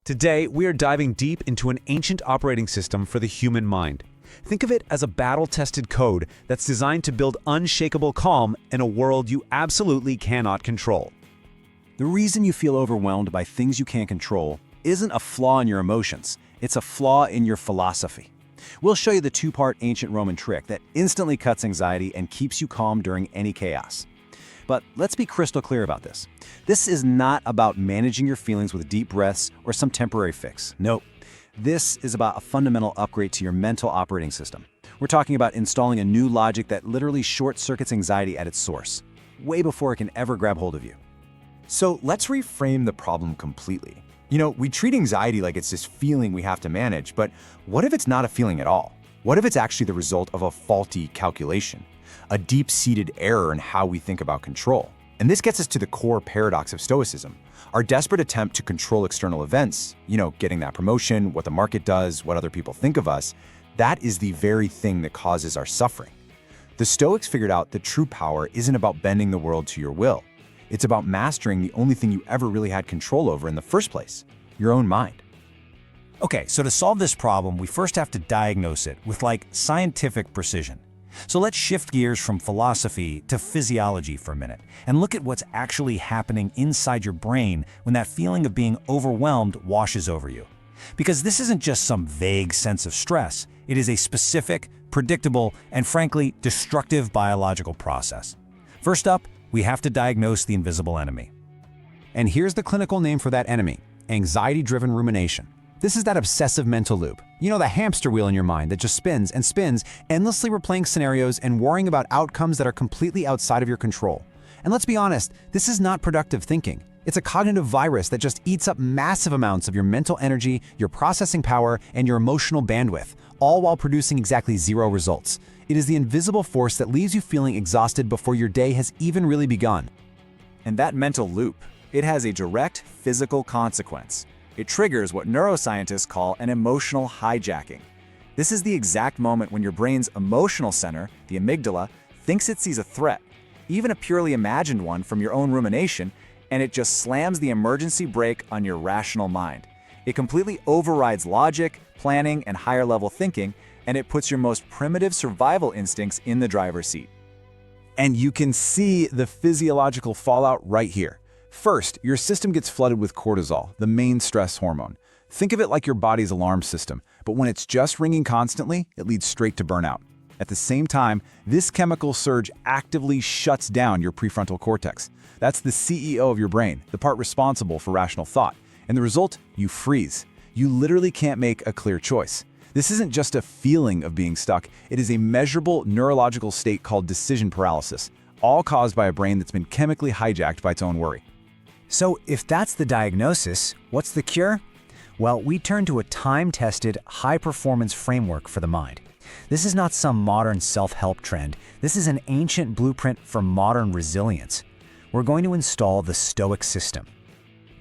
Today, we are diving deep into an ancient operating system for the human mind. Think of it as a battle-tested code that's designed to build unshakable calm in a world you absolutely cannot control. The reason you feel overwhelmed by things you can't control isn't a flaw in your emotions, it's a flaw in your philosophy. We'll show you the two-part ancient Roman trick that instantly cuts anxiety and keeps you calm during any chaos. But let's be crystal clear about this. This is not about managing your feelings with deep breaths or some temporary fix. Nope. This is about a fundamental upgrade to your mental operating system. We're talking about installing a new logic that literally short-circuits anxiety at its source, way before it can ever grab hold of you. So let's reframe the problem completely. We treat anxiety like it's this feeling we have to manage, but what if it's not a feeling at all? What if it's actually the result of a faulty calculation? A deep-seated error in how we think about control. And this gets us to the core paradox of Stoicism. Our desperate attempt to control external events, getting that promotion, what the market does, what other people think of us, that is the very thing that causes our suffering. The Stoics figured out that true power isn't about bending the world to your will. It's about mastering the only thing you ever really had control over in the first place, your own mind. Okay, so to solve this problem, we first have to diagnose it with scientific precision. So let's shift gears from philosophy to physiology for a minute and look at what's actually happening inside your brain when that feeling of being overwhelmed washes over you. Because this isn't just some vague sense of stress, it is a specific, predictable, and frankly, destructive biological process. First up, we have to diagnose the invisible enemy. And here's the clinical name for that enemy: anxiety-driven rumination. This is that obsessive mental loop. The hamster wheel in your mind that just spins and spins, endlessly replaying scenarios and worrying about outcomes that are completely outside of your control. And let's be honest, this is not productive thinking. It's a cognitive virus that just eats up massive amounts of your mental energy, your processing power, and your emotional bandwidth, all while producing exactly zero results. It is the invisible force that leaves you feeling exhausted before your day has even really begun. And that mental loop, it has a direct physical consequence. It triggers what neuroscientists call an emotional hijacking. This is the exact moment when your brain's emotional center, the amygdala, thinks it sees a threat, even a purely imagined one from your own rumination, and it just slams the emergency brake on your rational mind. It completely overrides logic, planning, and higher-level thinking, and it puts your most primitive survival instincts in the driver's seat. And you can see the physiological fallout right here. First, your system gets flooded with cortisol, the main stress hormone. Think of it like your body's alarm system, but when it's just ringing constantly, it leads straight to burnout. At the same time, this chemical surge actively shuts down your prefrontal cortex. That's the CEO of your brain, the part responsible for rational thought. And the result? You freeze. You literally can't make a clear choice. This isn't just a feeling of being stuck, it is a measurable neurological state called decision paralysis, all caused by a brain that's been chemically hijacked by its own worry. So if that's the diagnosis, what's the cure? Well, we turn to a time-tested, high-performance framework for the mind. This is not some modern self-help trend. This is an ancient blueprint for modern resilience. We're going to install the Stoic system.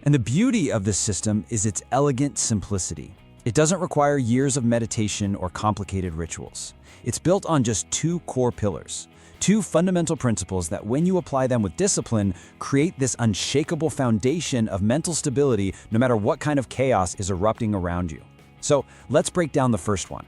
And the beauty of this system is its elegant simplicity. It doesn't require years of meditation or complicated rituals. It's built on just two core pillars. Two fundamental principles that, when you apply them with discipline, create this unshakable foundation of mental stability no matter what kind of chaos is erupting around you. So let's break down the first one.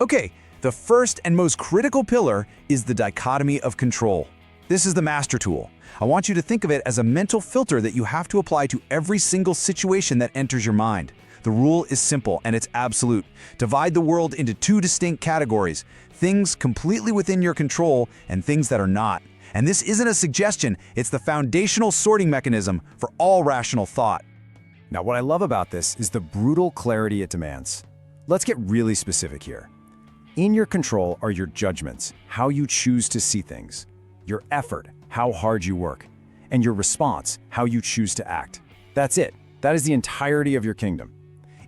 Okay, the first and most critical pillar is the dichotomy of control. This is the master tool. I want you to think of it as a mental filter that you have to apply to every single situation that enters your mind. The rule is simple and it's absolute. Divide the world into two distinct categories: things completely within your control and things that are not. And this isn't a suggestion, it's the foundational sorting mechanism for all rational thought. Now, what I love about this is the brutal clarity it demands. Let's get really specific here. In your control are your judgments, how you choose to see things, your effort, how hard you work, and your response, how you choose to act. That's it. That is the entirety of your kingdom.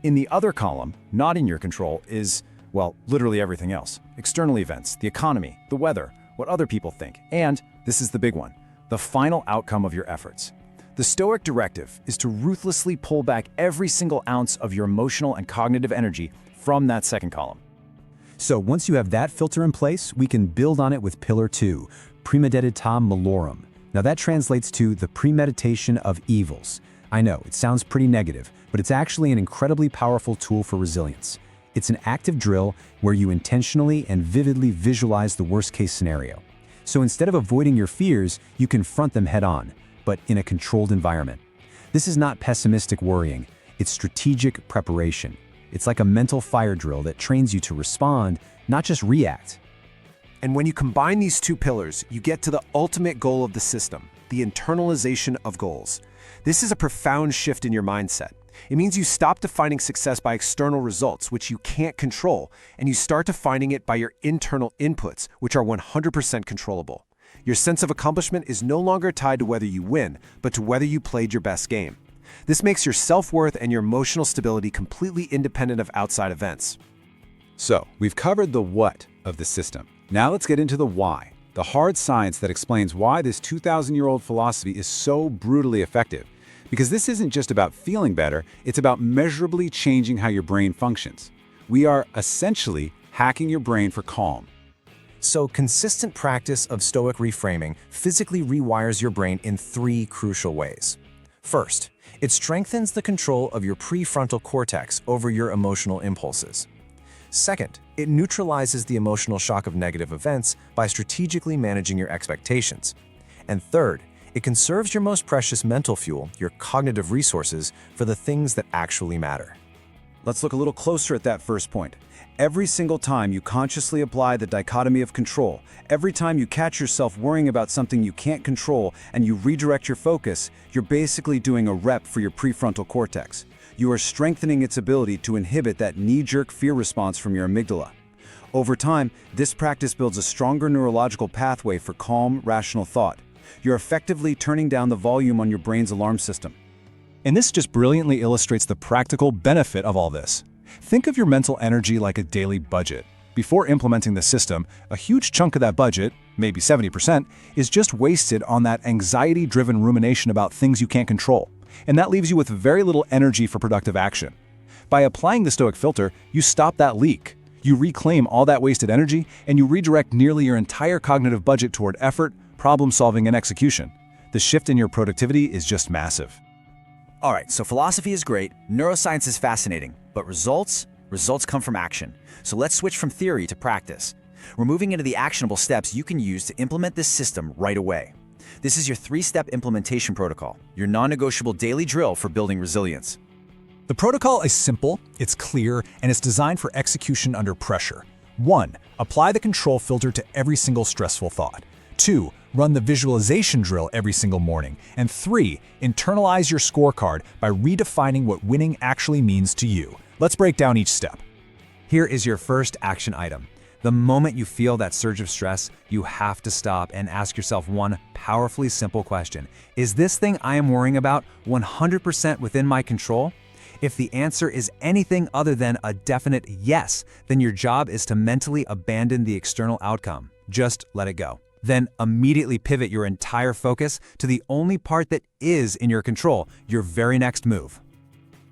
In the other column, not in your control, is, well, literally everything else. External events, the economy, the weather, what other people think, and, this is the big one, the final outcome of your efforts. The Stoic directive is to ruthlessly pull back every single ounce of your emotional and cognitive energy from that second column. So once you have that filter in place, we can build on it with pillar 2, Premeditatio Malorum. Now that translates to the premeditation of evils. I know, it sounds pretty negative, but it's actually an incredibly powerful tool for resilience. It's an active drill where you intentionally and vividly visualize the worst-case scenario. So instead of avoiding your fears, you confront them head-on, but in a controlled environment. This is not pessimistic worrying, it's strategic preparation. It's like a mental fire drill that trains you to respond, not just react. And when you combine these two pillars, you get to the ultimate goal of the system, the internalization of goals. This is a profound shift in your mindset. It means you stop defining success by external results, which you can't control, and you start defining it by your internal inputs, which are 100% controllable. Your sense of accomplishment is no longer tied to whether you win, but to whether you played your best game. This makes your self-worth and your emotional stability completely independent of outside events. So, we've covered the what of the system. Now let's get into the why, the hard science that explains why this 2,000-year-old philosophy is so brutally effective. Because this isn't just about feeling better, it's about measurably changing how your brain functions. We are essentially hacking your brain for calm. So, consistent practice of Stoic reframing physically rewires your brain in 3 crucial ways. First, it strengthens the control of your prefrontal cortex over your emotional impulses. Second, it neutralizes the emotional shock of negative events by strategically managing your expectations. And third, it conserves your most precious mental fuel, your cognitive resources, for the things that actually matter. Let's look a little closer at that first point. Every single time you consciously apply the dichotomy of control, every time you catch yourself worrying about something you can't control and you redirect your focus, you're basically doing a rep for your prefrontal cortex. You are strengthening its ability to inhibit that knee-jerk fear response from your amygdala. Over time, this practice builds a stronger neurological pathway for calm, rational thought. You're effectively turning down the volume on your brain's alarm system. And this just brilliantly illustrates the practical benefit of all this. Think of your mental energy like a daily budget. Before implementing the system, a huge chunk of that budget, maybe 70%, is just wasted on that anxiety-driven rumination about things you can't control. And that leaves you with very little energy for productive action. By applying the Stoic filter, you stop that leak. You reclaim all that wasted energy, and you redirect nearly your entire cognitive budget toward effort, problem solving, and execution. The shift in your productivity is just massive. All right, so philosophy is great, neuroscience is fascinating, but results come from action. So let's switch from theory to practice. We're moving into the actionable steps you can use to implement this system right away. This is your 3-step implementation protocol, your non-negotiable daily drill for building resilience. The protocol is simple, it's clear, and it's designed for execution under pressure. 1. Apply the control filter to every single stressful thought. 2. Run the visualization drill every single morning. And 3. Internalize your scorecard by redefining what winning actually means to you. Let's break down each step. Here is your first action item. The moment you feel that surge of stress, you have to stop and ask yourself one powerfully simple question. Is this thing I am worrying about 100% within my control? If the answer is anything other than a definite yes, then your job is to mentally abandon the external outcome. Just let it go. Then immediately pivot your entire focus to the only part that is in your control, your very next move.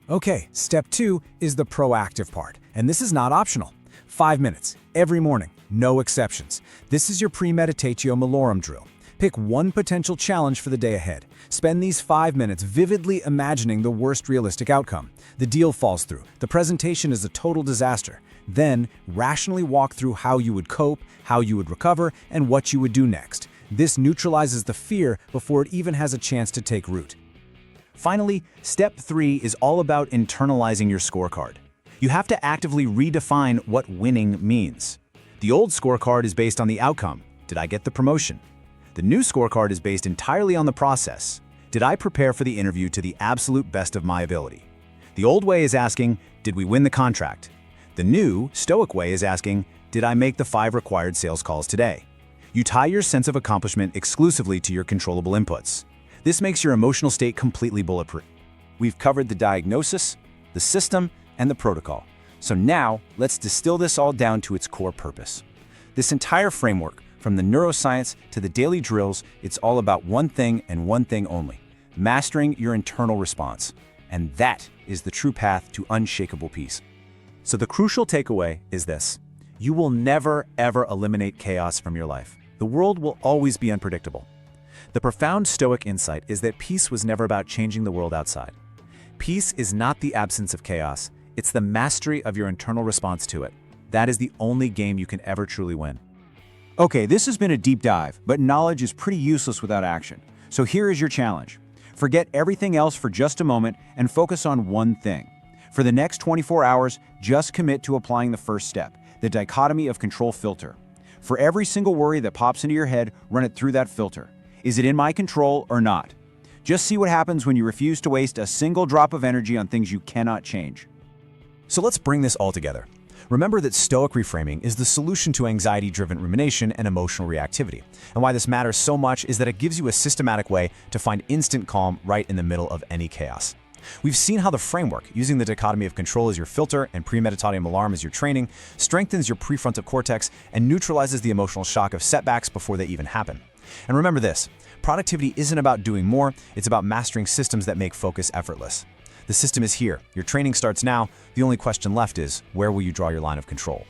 Okay, step 2 is the proactive part, and this is not optional. 5 minutes, every morning, no exceptions. This is your Premeditatio Malorum Drill. Pick one potential challenge for the day ahead. Spend these 5 minutes vividly imagining the worst realistic outcome. The deal falls through. The presentation is a total disaster. Then, rationally walk through how you would cope, how you would recover, and what you would do next. This neutralizes the fear before it even has a chance to take root. Finally, step 3 is all about internalizing your scorecard. You have to actively redefine what winning means. The old scorecard is based on the outcome. Did I get the promotion? The new scorecard is based entirely on the process. Did I prepare for the interview to the absolute best of my ability? The old way is asking, did we win the contract? The new, Stoic way is asking, did I make the 5 required sales calls today? You tie your sense of accomplishment exclusively to your controllable inputs. This makes your emotional state completely bulletproof. We've covered the diagnosis, the system, and the protocol. So now, let's distill this all down to its core purpose. This entire framework, from the neuroscience to the daily drills, it's all about one thing and one thing only: mastering your internal response. And that is the true path to unshakable peace. So the crucial takeaway is this: you will never, ever eliminate chaos from your life. The world will always be unpredictable. The profound Stoic insight is that peace was never about changing the world outside. Peace is not the absence of chaos, it's the mastery of your internal response to it. That is the only game you can ever truly win. Okay, this has been a deep dive, but knowledge is pretty useless without action. So here is your challenge. Forget everything else for just a moment and focus on one thing. For the next 24 hours, just commit to applying the first step, the Dichotomy of Control Filter. For every single worry that pops into your head, run it through that filter. Is it in my control or not? Just see what happens when you refuse to waste a single drop of energy on things you cannot change. So let's bring this all together. Remember that Stoic reframing is the solution to anxiety-driven rumination and emotional reactivity. And why this matters so much is that it gives you a systematic way to find instant calm right in the middle of any chaos. We've seen how the framework, using the dichotomy of control as your filter and Premeditatio Malorum as your training, strengthens your prefrontal cortex and neutralizes the emotional shock of setbacks before they even happen. And remember this, productivity isn't about doing more, it's about mastering systems that make focus effortless. The system is here. Your training starts now. The only question left is, where will you draw your line of control?